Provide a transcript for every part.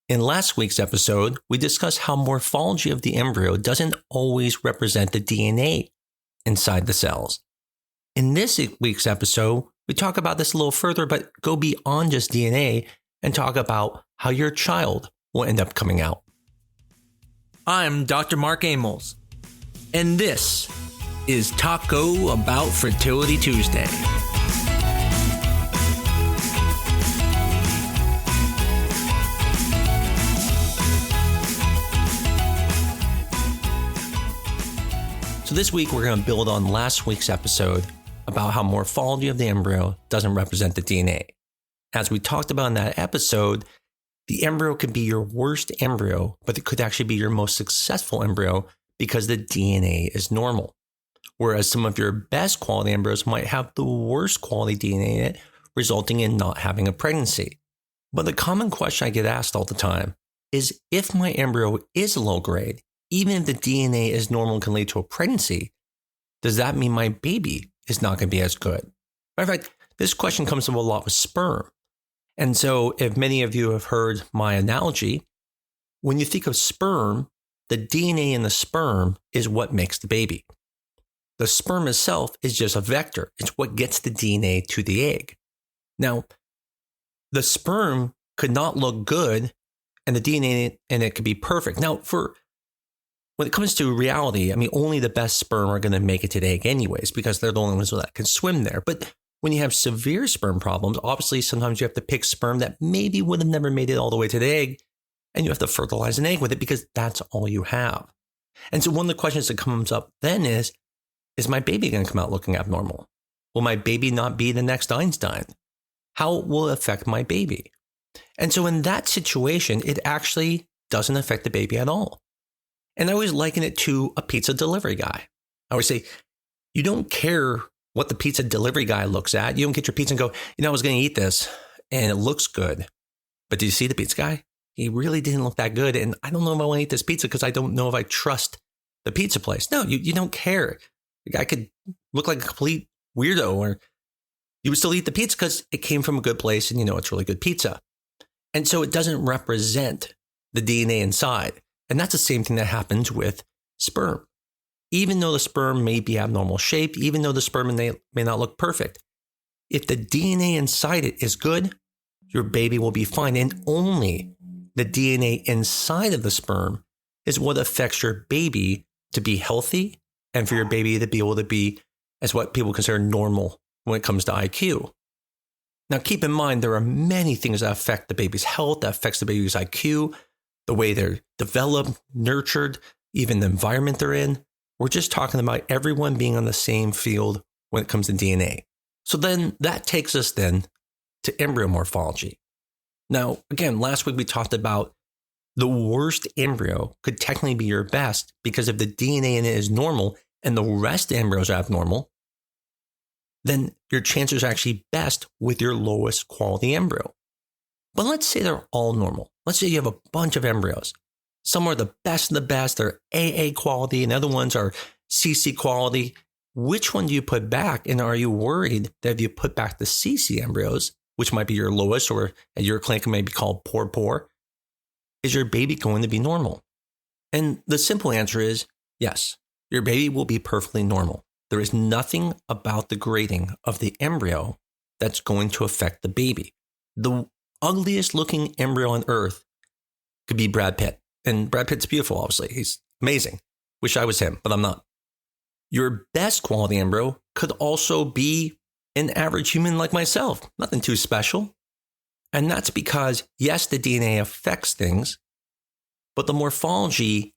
In last week's episode, we discussed how morphology of the embryo doesn't always represent the DNA inside the cells. In this week's episode, we talk about this a little further, but go beyond just DNA and talk about how your child will end up coming out. I'm Dr. Mark Amols, and this is Taco Bout Fertility Tuesday. So this week, we're going to build on last week's episode about how morphology of the embryo doesn't represent the DNA. As we talked about in that episode, the embryo could be your worst embryo, but it could actually be your most successful embryo because the DNA is normal. Whereas some of your best quality embryos might have the worst quality DNA in it, resulting in not having a pregnancy. But the common question I get asked all the time is, if my embryo is low grade, even if the DNA is normal and can lead to a pregnancy, does that mean my baby is not going to be as good? Matter of fact, this question comes up a lot with sperm. And so if many of you have heard my analogy, when you think of sperm, the DNA in the sperm is what makes the baby. The sperm itself is just a vector. It's what gets the DNA to the egg. Now, the sperm could not look good and the DNA in it could be perfect. Now, when it comes to reality, I mean, only the best sperm are going to make it to the egg anyways, because they're the only ones that can swim there. But when you have severe sperm problems, obviously sometimes you have to pick sperm that maybe would have never made it all the way to the egg, and you have to fertilize an egg with it because that's all you have. And so one of the questions that comes up then is my baby going to come out looking abnormal? Will my baby not be the next Einstein? How will it affect my baby? And so in that situation, it actually doesn't affect the baby at all. And I always liken it to a pizza delivery guy. I always say, you don't care what the pizza delivery guy looks at. You don't get your pizza and go, I was going to eat this and it looks good. But did you see the pizza guy? He really didn't look that good. And I don't know if I want to eat this pizza because I don't know if I trust the pizza place. No, you don't care. The guy could look like a complete weirdo, or you would still eat the pizza because it came from a good place and it's really good pizza. And so it doesn't represent the DNA inside. And that's the same thing that happens with sperm. Even though the sperm may be abnormal shaped, even though the sperm may not look perfect, if the DNA inside it is good, your baby will be fine. And only the DNA inside of the sperm is what affects your baby to be healthy and for your baby to be able to be as what people consider normal when it comes to IQ. Now, keep in mind, there are many things that affect the baby's health, that affects the baby's IQ, the way they're developed, nurtured, even the environment they're in. We're just talking about everyone being on the same field when it comes to DNA. So then that takes us then to embryo morphology. Now, again, last week we talked about the worst embryo could technically be your best because if the DNA in it is normal and the rest of the embryos are abnormal, then your chances are actually best with your lowest quality embryo. But let's say they're all normal. Let's say you have a bunch of embryos. Some are the best of the best, they're AA quality, and other ones are CC quality. Which one do you put back? And are you worried that if you put back the CC embryos, which might be your lowest, or at your clinic may be called poor, is your baby going to be normal? And the simple answer is yes, your baby will be perfectly normal. There is nothing about the grading of the embryo that's going to affect the baby. The ugliest looking embryo on earth could be Brad Pitt. And Brad Pitt's beautiful, obviously. He's amazing. Wish I was him, but I'm not. Your best quality embryo could also be an average human like myself. Nothing too special. And that's because, yes, the DNA affects things, but the morphology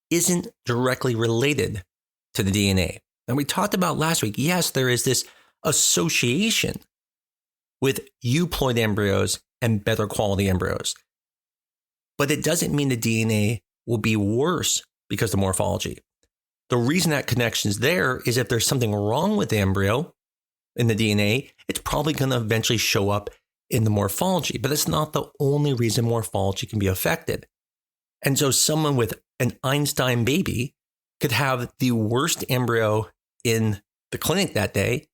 isn't directly related to the DNA. And we talked about last week, yes, there is this association with euploid embryos and better quality embryos. But it doesn't mean the DNA will be worse because of the morphology. The reason that connection is there is if there's something wrong with the embryo in the DNA, it's probably going to eventually show up in the morphology. But it's not the only reason morphology can be affected. And so someone with an Einstein baby could have the worst embryo in the clinic that day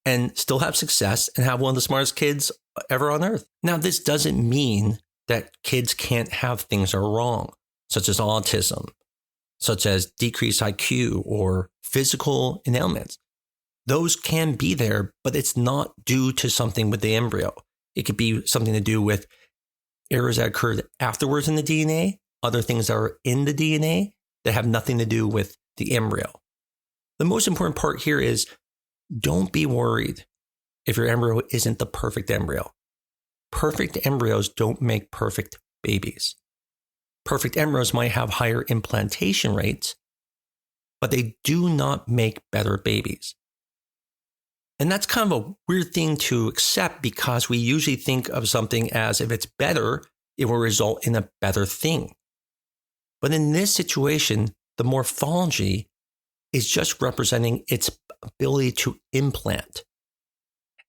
and still have success and have one of the smartest kids ever on earth. Now, this doesn't mean that kids can't have things that are wrong, such as autism, such as decreased IQ or physical ailments. Those can be there, but it's not due to something with the embryo. It could be something to do with errors that occurred afterwards in the DNA, other things that are in the DNA that have nothing to do with the embryo. The most important part here is don't be worried if your embryo isn't the perfect embryo. Perfect embryos don't make perfect babies. Perfect embryos might have higher implantation rates, but they do not make better babies. And that's kind of a weird thing to accept because we usually think of something as if it's better, it will result in a better thing. But in this situation, the morphology is just representing its ability to implant.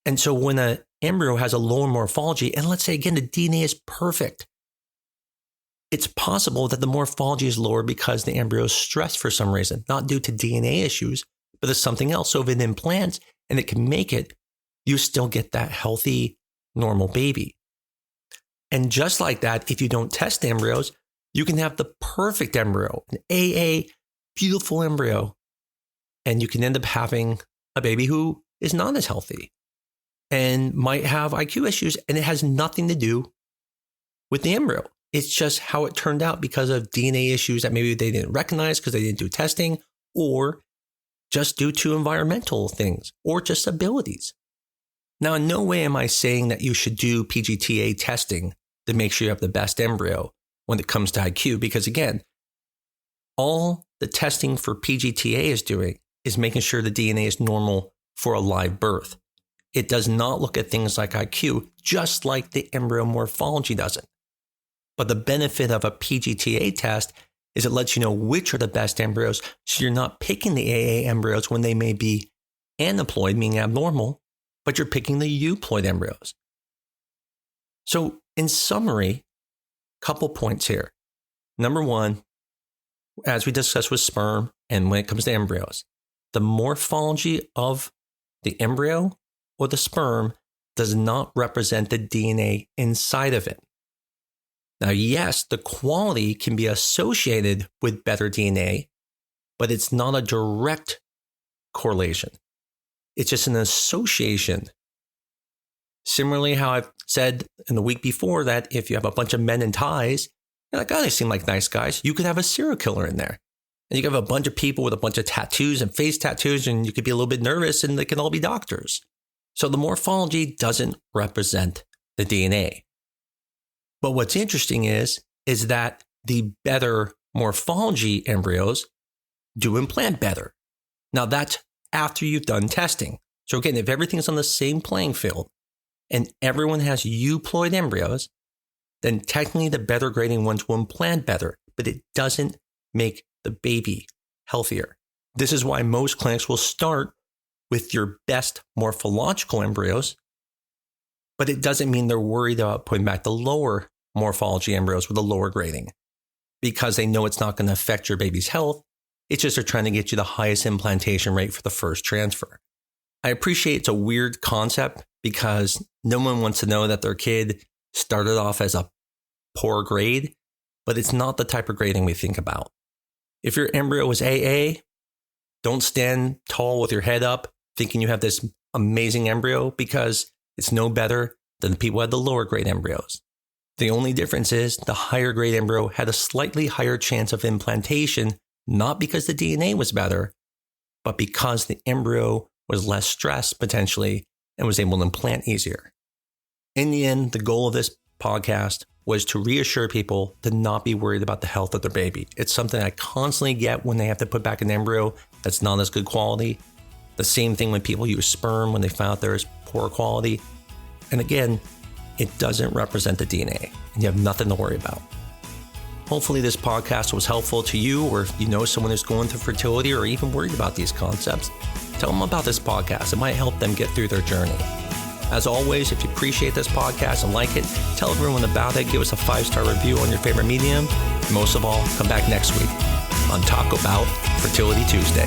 And so when an embryo has a lower morphology, and let's say again, the DNA is perfect, it's possible that the morphology is lower because the embryo is stressed for some reason, not due to DNA issues, but there's something else. So if it implants and it can make it, you still get that healthy, normal baby. And just like that, if you don't test embryos, you can have the perfect embryo, an AA, beautiful embryo, and you can end up having a baby who is not as healthy and might have IQ issues, and it has nothing to do with the embryo. It's just how it turned out because of DNA issues that maybe they didn't recognize because they didn't do testing, or just due to environmental things, or just abilities. Now, in no way am I saying that you should do PGTA testing to make sure you have the best embryo when it comes to IQ, because again, all the testing for PGTA is doing is making sure the DNA is normal for a live birth. It does not look at things like IQ, just like the embryo morphology doesn't. But the benefit of a PGTA test is it lets you know which are the best embryos, so you're not picking the AA embryos when they may be aneuploid, meaning abnormal, but you're picking the euploid embryos. So in summary, couple points here. Number one, as we discussed with sperm and when it comes to embryos, the morphology of the embryo or the sperm does not represent the DNA inside of it. Now, yes, the quality can be associated with better DNA, but it's not a direct correlation. It's just an association. Similarly, how I've said in the week before that if you have a bunch of men in ties, you're like, oh, they seem like nice guys. You could have a serial killer in there. And you could have a bunch of people with a bunch of tattoos and face tattoos, and you could be a little bit nervous, and they can all be doctors. So the morphology doesn't represent the DNA. But what's interesting is that the better morphology embryos do implant better. Now, that's after you've done testing. So again, if everything's on the same playing field and everyone has euploid embryos, then technically the better grading ones will implant better, but it doesn't make the baby healthier. This is why most clinics will start with your best morphological embryos, but it doesn't mean they're worried about putting back the lower morphology embryos with a lower grading because they know it's not going to affect your baby's health. It's just they're trying to get you the highest implantation rate for the first transfer. I appreciate it's a weird concept because no one wants to know that their kid started off as a poor grade, but it's not the type of grading we think about. If your embryo was AA, don't stand tall with your head up thinking you have this amazing embryo because it's no better than the people who had the lower grade embryos. The only difference is the higher grade embryo had a slightly higher chance of implantation, not because the DNA was better, but because the embryo was less stressed potentially and was able to implant easier. In the end, the goal of this podcast was to reassure people to not be worried about the health of their baby. It's something I constantly get when they have to put back an embryo that's not as good quality. The same thing when people use sperm when they found out there is poor quality. And again, it doesn't represent the DNA, and you have nothing to worry about. Hopefully this podcast was helpful to you, or if you know someone who's going through fertility or even worried about these concepts, tell them about this podcast. It might help them get through their journey. As always, if you appreciate this podcast and like it, tell everyone about it. Give us a 5-star review on your favorite medium. Most of all, come back next week on Taco Bout Fertility Tuesday.